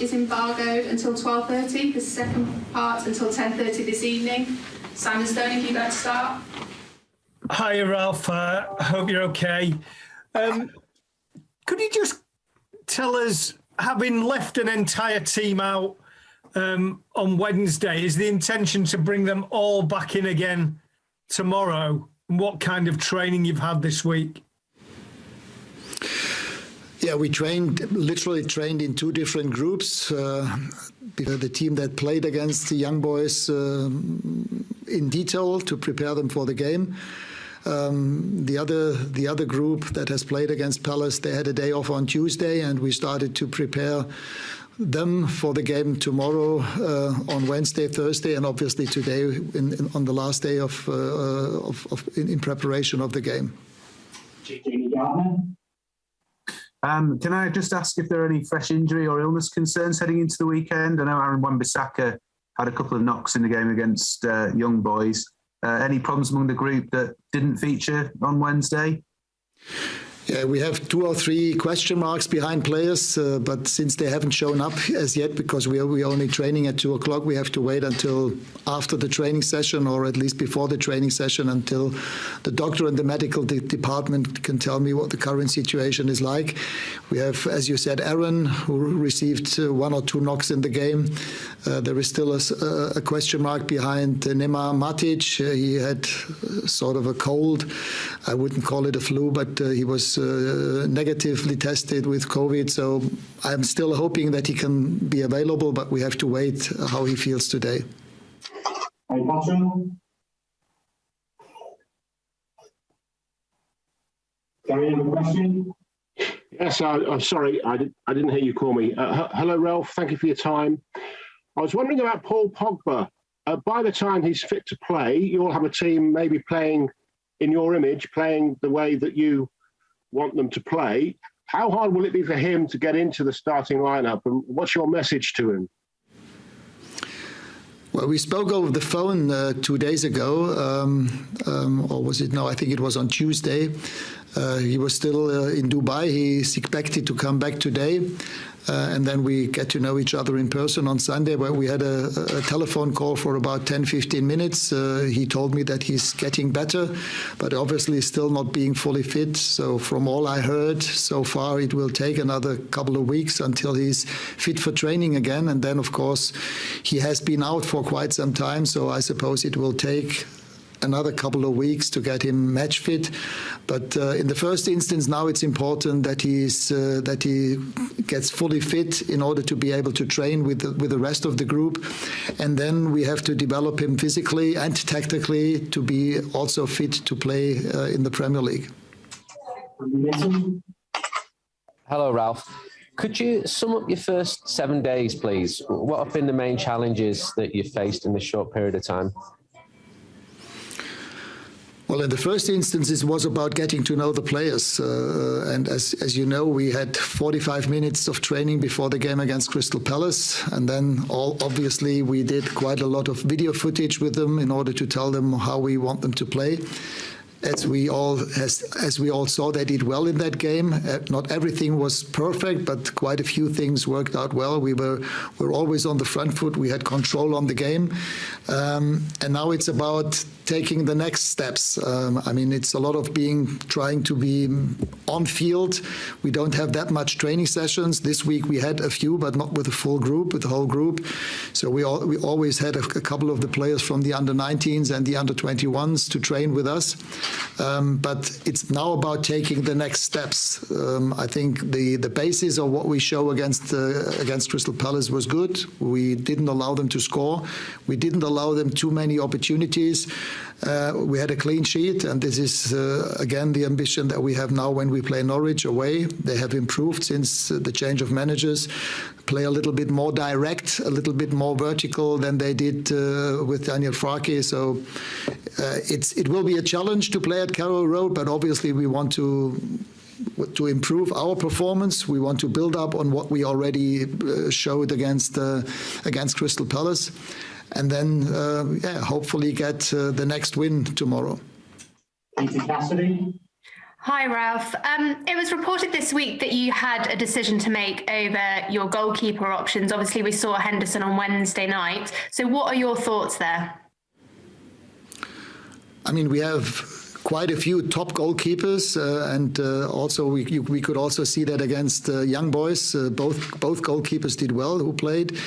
is embargoed until 12:30. The second part until 10:30 this evening. Simon Stone, if you'd like to start. Hi, Ralph. I hope you're okay. Could you just tell us, having left an entire team out on Wednesday, is the intention to bring them all back in again tomorrow? And what kind of training you've had this week? Yeah, we literally trained in two different groups. The team that played against the young boys in detail to prepare them for the game. The other group that has played against Palace, they had a day off on Tuesday, and we started to prepare them for the game tomorrow, on Wednesday, Thursday, and obviously today on the last day in preparation of the game. Can I just ask if there are any fresh injury or illness concerns heading into the weekend? I know Aaron Wan-Bissaka had a couple of knocks in the game against young boys. Any problems among the group that didn't feature on Wednesday? Yeah, we have 2 or 3 question marks behind players, but since they haven't shown up as yet, because we are only training at 2 o'clock, we have to wait until after the training session, or at least before the training session, until the doctor and the medical department can tell me what the current situation is like. We have, as you said, Aaron, who received 1 or 2 knocks in the game. There is still a question mark behind Nemanja Matic. He had sort of a cold. I wouldn't call it a flu, but he was negatively tested with COVID. So I'm still hoping that he can be available, but we have to wait how he feels today. Caption. Gary, you have a question? Yes, I'm sorry, I didn't hear you call me. Hello, Ralf. Thank you for your time. I was wondering about Paul Pogba. By the time he's fit to play, you'll have a team maybe playing in your image, playing the way that you want them to play. How hard will it be for him to get into the starting lineup, and what's your message to him? Well, we spoke over the phone 2 days ago, or was it? No, I think it was on Tuesday. He was still in Dubai. He's expected to come back today. And then we get to know each other in person on Sunday, where we had a telephone call for about 10-15 minutes. He told me that he's getting better, but obviously still not being fully fit. So from all I heard so far, it will take another couple of weeks until he's fit for training again. And then, of course, he has been out for quite some time, so I suppose it will take another couple of weeks to get him match fit. But in the first instance, now it's important that he gets fully fit in order to be able to train with the rest of the group. And then we have to develop him physically and tactically to be also fit to play in the Premier League. Hello, Ralf. Could you sum up your first 7 days, please? What have been the main challenges that you've faced in this short period of time? Well, in the first instance, it was about getting to know the players. And as you know, we had 45 minutes of training before the game against Crystal Palace. And then obviously we did quite a lot of video footage with them in order to tell them how we want them to play. As we all saw, they did well in that game. Not everything was perfect, but quite a few things worked out well. We were always on the front foot. We had control on the game. And now it's about taking the next steps. I mean, it's a lot of trying to be on field. We don't have that much training sessions. This week we had a few, but not with the full group, with the whole group. So we always had a couple of the players from the under-19s and the under-21s to train with us. But it's now about taking the next steps. I think the basis of what we show against Crystal Palace was good. We didn't allow them to score. We didn't allow them too many opportunities. We had a clean sheet, and this is, again, the ambition that we have now when we play Norwich away. They have improved since the change of managers, play a little bit more direct, a little bit more vertical than they did with Daniel Farke. So it will be a challenge to play at Carrow Road, but obviously we want to improve our performance. We want to build up on what we already showed against Crystal Palace. And then, hopefully get the next win tomorrow. Cassidy. Hi, Ralf. It was reported this week that you had a decision to make over your goalkeeper options. Obviously, we saw Henderson on Wednesday night. So what are your thoughts there? I mean, we have quite a few top goalkeepers, and also we could also see that against young boys. Both goalkeepers did well who played.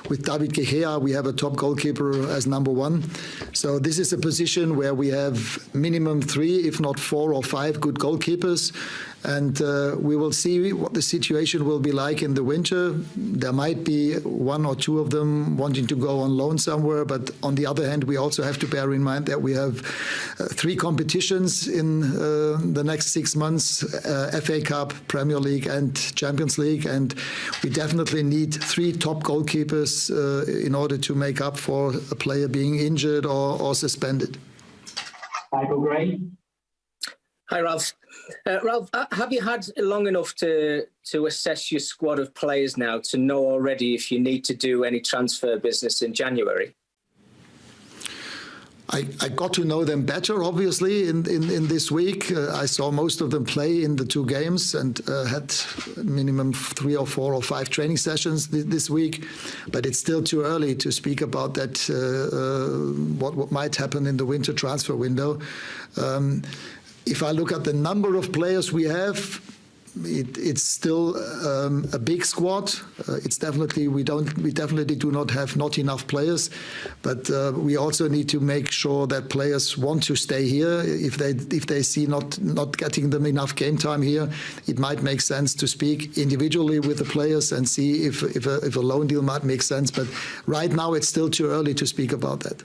With David Gea, we have a top goalkeeper as number one. So this is a position where we have minimum 3, if not 4 or 5 good goalkeepers. And we will see what the situation will be like in the winter. There might be 1 or 2 of them wanting to go on loan somewhere, but on the other hand, we also have to bear in mind that we have 3 competitions in the next 6 months, FA Cup, Premier League and Champions League, and we definitely need 3 top goalkeepers in order to make up for a player being injured or suspended. Michael Gray. Hi, Ralf. Ralf, have you had long enough to assess your squad of players now to know already if you need to do any transfer business in January? I got to know them better, obviously, in this week. I saw most of them play in the 2 games and had minimum 3 or 4 or 5 training sessions this week. But it's still too early to speak about that, what might happen in the winter transfer window. If I look at the number of players we have, it's still a big squad. It's definitely we definitely do not have not enough players, but we also need to make sure that players want to stay here. If they see not getting them enough game time here, it might make sense to speak individually with the players and see if a loan deal might make sense. But right now, it's still too early to speak about that.